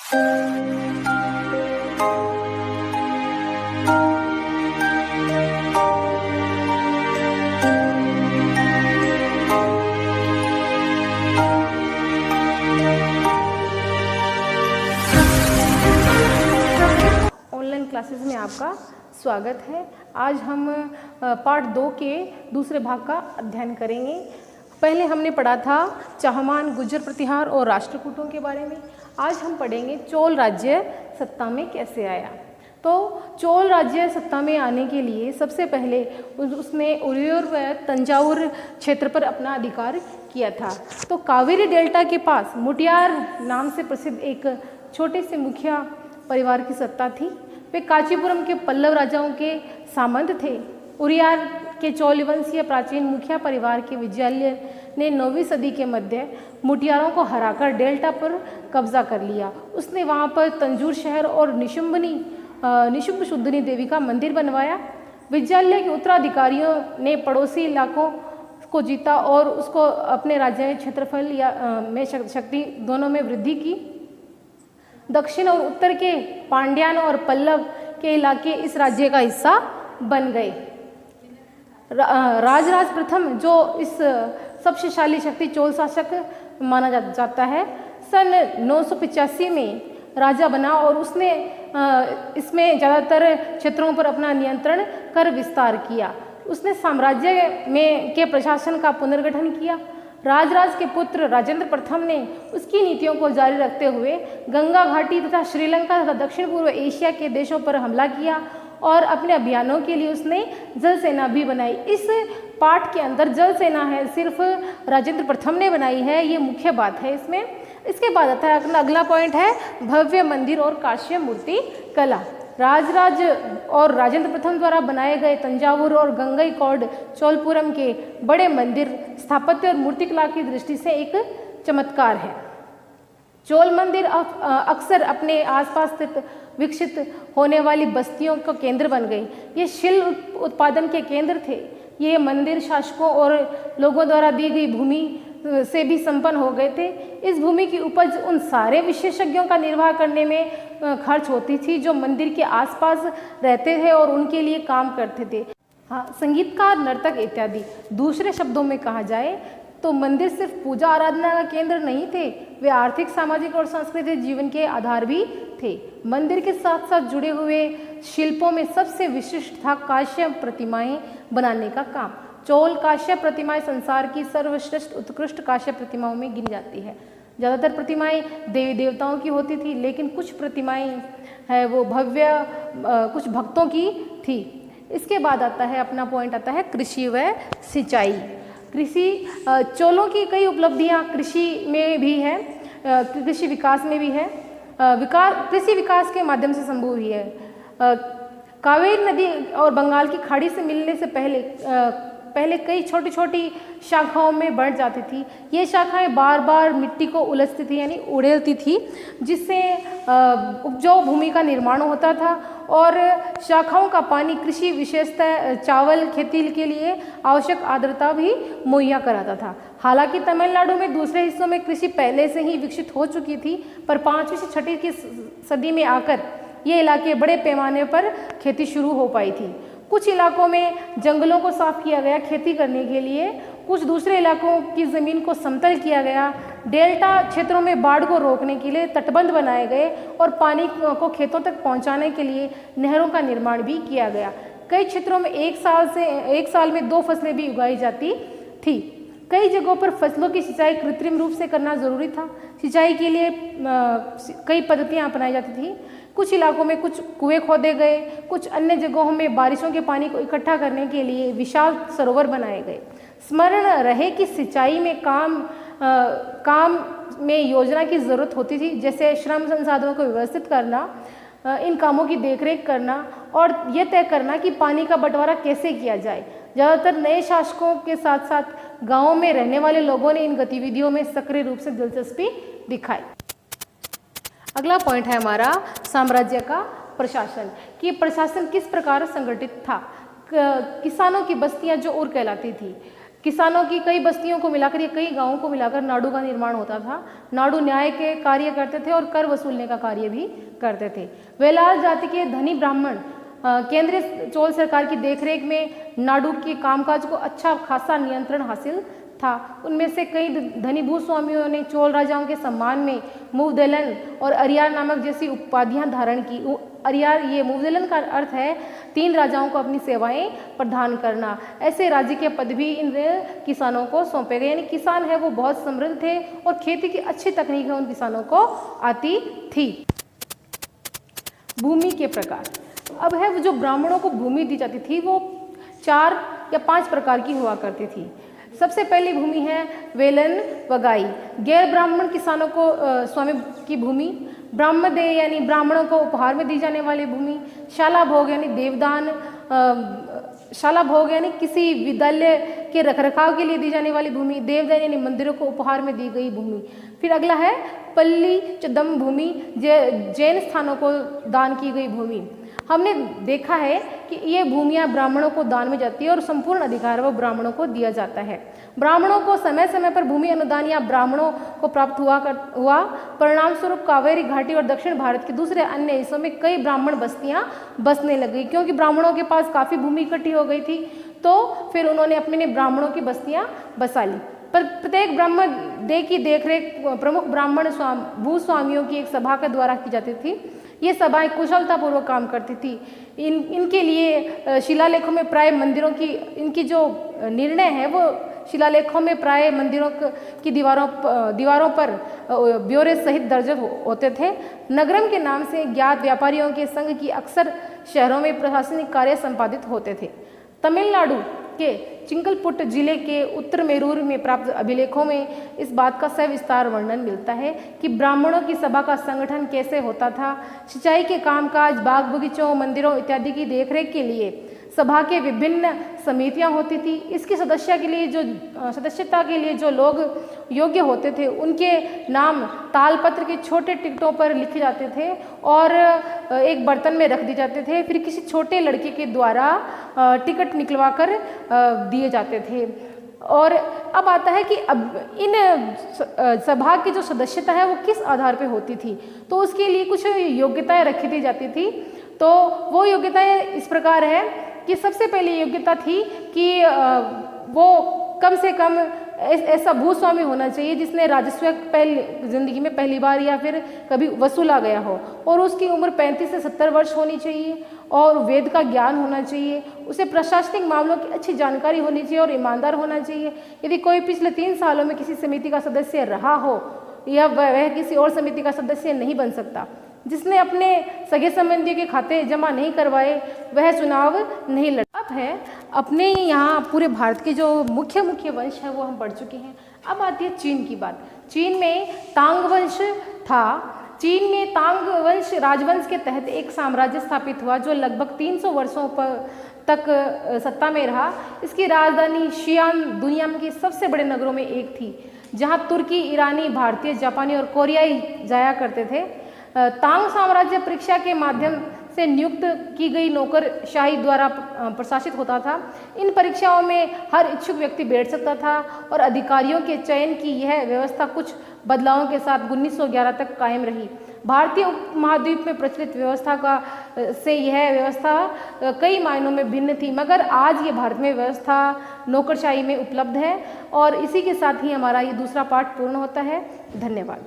Online classes में आपका स्वागत है। आज हम पार्ट 2 के दूसरे भाग का अध्ययन करेंगे। पहले हमने पढ़ा था चाहमान, गुर्जर प्रतिहार और राष्ट्रकूटों के बारे में। आज हम पढ़ेंगे चोल राज्य सत्ता में कैसे आया। तो चोल राज्य सत्ता में आने के लिए सबसे पहले उसने उरियूर व तंजावुर क्षेत्र पर अपना अधिकार किया था। तो कावेरी डेल्टा के पास मुटियार नाम से प्रसिद्ध एक छोटे से मुखिया परिवार की सत्ता थी। वे कांचीपुरम के पल्लव राजाओं के सामंत थे। उरियार के चोल वंशीय प्राचीन मुखिया परिवार के विजयालय ने 9वीं सदी के मध्य मुटियारों को हराकर डेल्टा पर कब्जा कर लिया। उसने वहां पर तंजूर शहर और निशुंभ शुद्धनी देवी का मंदिर बनवाया। विजयालय के उत्तराधिकारियों ने पड़ोसी इलाकों को जीता और उसको अपने राज्य में क्षेत्रफल में शक्ति दोनों में वृद्धि की। दक्षिण और उत्तर के पांड्यान और पल्लव के इलाके इस राज्य का हिस्सा बन गए। राजराज प्रथम, जो इस सबसे शक्ति चोल शासक माना जाता है, सन 985 में राजा बना और उसने इसमें ज़्यादातर क्षेत्रों पर अपना नियंत्रण कर विस्तार किया। उसने साम्राज्य के प्रशासन का पुनर्गठन किया। राजराज के पुत्र राजेंद्र प्रथम ने उसकी नीतियों को जारी रखते हुए गंगा घाटी तथा श्रीलंका तथा दक्षिण पूर्व एशिया के देशों पर हमला किया और अपने अभियानों के लिए उसने जल सेना भी बनाई। इस पाठ के अंदर जल सेना है सिर्फ राजेंद्र प्रथम ने बनाई है, ये मुख्य बात है इसमें। इसके बाद आता है अगला पॉइंट है भव्य मंदिर और काश्य मूर्ति कला। राजराज और राजेंद्र प्रथम द्वारा बनाए गए तंजावुर और गंगईकोंड चोलपुरम के बड़े मंदिर स्थापत्य और मूर्तिकला की दृष्टि से एक चमत्कार है। चोल मंदिर अक्सर अपने आसपास स्थित विकसित होने वाली बस्तियों का केंद्र बन गए। ये शिल्प उत्पादन के केंद्र थे। ये मंदिर शासकों और लोगों द्वारा दी गई भूमि से भी संपन्न हो गए थे। इस भूमि की उपज उन सारे विशेषज्ञों का निर्वाह करने में खर्च होती थी जो मंदिर के आसपास रहते थे और उनके लिए काम करते थे। हाँ, संगीतकार, नर्तक इत्यादि। दूसरे शब्दों में कहा जाए तो मंदिर सिर्फ पूजा आराधना का केंद्र नहीं थे, वे आर्थिक, सामाजिक और सांस्कृतिक जीवन के आधार भी थे। मंदिर के साथ साथ जुड़े हुए शिल्पों में सबसे विशिष्ट था कांस्य प्रतिमाएं बनाने का काम। चोल कांस्य प्रतिमाएं संसार की सर्वश्रेष्ठ उत्कृष्ट कांस्य प्रतिमाओं में गिनी जाती है। ज़्यादातर प्रतिमाएं देवी देवताओं की होती थी, लेकिन कुछ प्रतिमाएं है वो भव्य कुछ भक्तों की थी। इसके बाद आता है अपना पॉइंट आता है कृषि व सिंचाई। कृषि, चोलों की कई उपलब्धियां कृषि में भी है, कृषि विकास में भी है। कृषि विकास के माध्यम से संभव हुई है। कावेरी नदी और बंगाल की खाड़ी से मिलने से पहले कई छोटी छोटी शाखाओं में बढ़ जाती थी। ये शाखाएं बार बार मिट्टी को उलझती थी यानी उड़ेलती थी, जिससे उपजाऊ भूमि का निर्माण होता था और शाखाओं का पानी कृषि, विशेषतः चावल खेती के लिए आवश्यक आर्द्रता भी मुहैया कराता था। हालांकि तमिलनाडु में दूसरे हिस्सों में कृषि पहले से ही विकसित हो चुकी थी, पर 5वीं से 6वीं की सदी में आकर ये इलाके बड़े पैमाने पर खेती शुरू हो पाई थी। कुछ इलाकों में जंगलों को साफ किया गया खेती करने के लिए, कुछ दूसरे इलाकों की ज़मीन को समतल किया गया। डेल्टा क्षेत्रों में बाढ़ को रोकने के लिए तटबंध बनाए गए और पानी को खेतों तक पहुंचाने के लिए नहरों का निर्माण भी किया गया। कई क्षेत्रों में एक साल में 2 फसलें भी उगाई जाती थी। कई जगहों पर फसलों की सिंचाई कृत्रिम रूप से करना जरूरी था। सिंचाई के लिए कई पद्धतियाँ अपनाई जाती थी। कुछ इलाकों में कुछ कुएं खोदे गए, कुछ अन्य जगहों में बारिशों के पानी को इकट्ठा करने के लिए विशाल सरोवर बनाए गए। स्मरण रहे कि सिंचाई में काम में योजना की ज़रूरत होती थी, जैसे श्रम संसाधनों को व्यवस्थित करना, इन कामों की देखरेख करना और ये तय करना कि पानी का बंटवारा कैसे किया जाए। ज़्यादातर नए शासकों के साथ साथ गाँवों में रहने वाले लोगों ने इन गतिविधियों में सक्रिय रूप से दिलचस्पी दिखाई। अगला पॉइंट है हमारा साम्राज्य का प्रशासन, कि प्रशासन किस प्रकार संगठित था। किसानों की बस्तियां जो उर कहलाती थी, किसानों की कई बस्तियों को मिलाकर या कई गांवों को मिलाकर नाडु का निर्माण होता था। नाडु न्याय के कार्य करते थे और कर वसूलने का कार्य भी करते थे। वेलाल जाति के धनी ब्राह्मण केंद्रीय चोल सरकार की देखरेख में नाडु के कामकाज को अच्छा खासा नियंत्रण हासिल था। उनमें से कई धनी भूस्वामियों ने चोल राजाओं के सम्मान में मुवदलन और अरियार नामक जैसी उपाधियां धारण की। अरियार, ये मुवदलन का अर्थ है 3 राजाओं को अपनी सेवाएं प्रदान करना। ऐसे राज्य के पद भी इन किसानों को सौंपे गए। यानी किसान है वो बहुत समृद्ध थे और खेती की अच्छी तकनीक है उन किसानों को आती थी। भूमि के प्रकार, अब है वो जो ब्राह्मणों को भूमि दी जाती थी वो 4 या 5 प्रकार की हुआ करती थी। सबसे पहली भूमि है वेलन वगाई, गैर ब्राह्मण किसानों को स्वामी की भूमि। ब्राह्मदेय यानी ब्राह्मणों को उपहार में दी जाने वाली भूमि। शाला भोग यानी देवदान, शाला भोग यानी किसी विद्यालय के रखरखाव के लिए दी जाने वाली भूमि। देवदान यानी मंदिरों को उपहार में दी गई भूमि। फिर अगला है पल्ली चदम भूमि, जैन स्थानों को दान की गई भूमि। हमने देखा है कि ये भूमियाँ ब्राह्मणों को दान में जाती है और संपूर्ण अधिकार वो ब्राह्मणों को दिया जाता है। ब्राह्मणों को समय समय पर भूमि अनुदान या ब्राह्मणों को प्राप्त हुआ। परिणाम स्वरूप कावेरी घाटी और दक्षिण भारत के दूसरे अन्य हिस्सों में कई ब्राह्मण बस्तियाँ बसने लगी, क्योंकि ब्राह्मणों के पास काफ़ी भूमि इकट्ठी हो गई थी। तो फिर उन्होंने अपने ब्राह्मणों की बस्तियाँ बसा ली। पर प्रत्येक ब्राह्मण देह की देखरेख प्रमुख ब्राह्मण भूस्वामियों की एक सभा के द्वारा की जाती थी। ये सभाएं कुशलतापूर्वक काम करती थी। इनके लिए शिलालेखों में प्राय मंदिरों की इनकी जो निर्णय है वो शिलालेखों में प्राय मंदिरों की दीवारों पर ब्यौरे सहित दर्ज होते थे। नगरम के नाम से ज्ञात व्यापारियों के संघ की अक्सर शहरों में प्रशासनिक कार्य संपादित होते थे। तमिलनाडु के चिंगलपुट जिले के उत्तर मेरूर में प्राप्त अभिलेखों में इस बात का सविस्तार वर्णन मिलता है कि ब्राह्मणों की सभा का संगठन कैसे होता था। सिंचाई के कामकाज, बाग बगीचों, मंदिरों इत्यादि की देखरेख के लिए सभा के विभिन्न समितियां होती थी। इसकी सदस्यता के लिए जो लोग योग्य होते थे उनके नाम तालपत्र के छोटे टिकटों पर लिखे जाते थे और एक बर्तन में रख दिए जाते थे। फिर किसी छोटे लड़के के द्वारा टिकट निकलवा कर दिए जाते थे। और अब आता है कि अब इन सभा की जो सदस्यता है वो किस आधार पे होती थी, तो उसके लिए कुछ योग्यताएं रखी दी जाती थी। तो वो योग्यताएं इस प्रकार है कि सबसे पहली योग्यता थी कि वो कम से कम ऐसा भूस्वामी होना चाहिए जिसने राजस्व जिंदगी में पहली बार या फिर कभी वसूला गया हो, और उसकी उम्र 35 से 70 वर्ष होनी चाहिए और वेद का ज्ञान होना चाहिए। उसे प्रशासनिक मामलों की अच्छी जानकारी होनी चाहिए और ईमानदार होना चाहिए। यदि कोई पिछले 3 सालों में किसी समिति का सदस्य रहा हो या वह किसी और समिति का सदस्य नहीं बन सकता। जिसने अपने सगे संबंधियों के खाते जमा नहीं करवाए वह चुनाव नहीं लड़। अब है अपने यहाँ पूरे भारत के जो मुख्य वंश है वो हम पढ़ चुके हैं। अब आती है चीन की बात। चीन में तांग वंश था। चीन में तांग वंश राजवंश के तहत एक साम्राज्य स्थापित हुआ जो लगभग 300 वर्षों तक सत्ता में रहा। इसकी राजधानी शियान दुनिया के सबसे बड़े नगरों में एक थी, जहाँ तुर्की, ईरानी, भारतीय, जापानी और कोरियाई जाया करते थे। तांग साम्राज्य परीक्षा के माध्यम से नियुक्त की गई नौकरशाही द्वारा प्रशासित होता था। इन परीक्षाओं में हर इच्छुक व्यक्ति बैठ सकता था और अधिकारियों के चयन की यह व्यवस्था कुछ बदलावों के साथ 1911 तक कायम रही। भारतीय उपमहाद्वीप में प्रचलित व्यवस्था से यह व्यवस्था कई मायनों में भिन्न थी, मगर आज ये भारत में व्यवस्था नौकरशाही में उपलब्ध है। और इसी के साथ ही हमारा ये दूसरा पाठ पूर्ण होता है। धन्यवाद।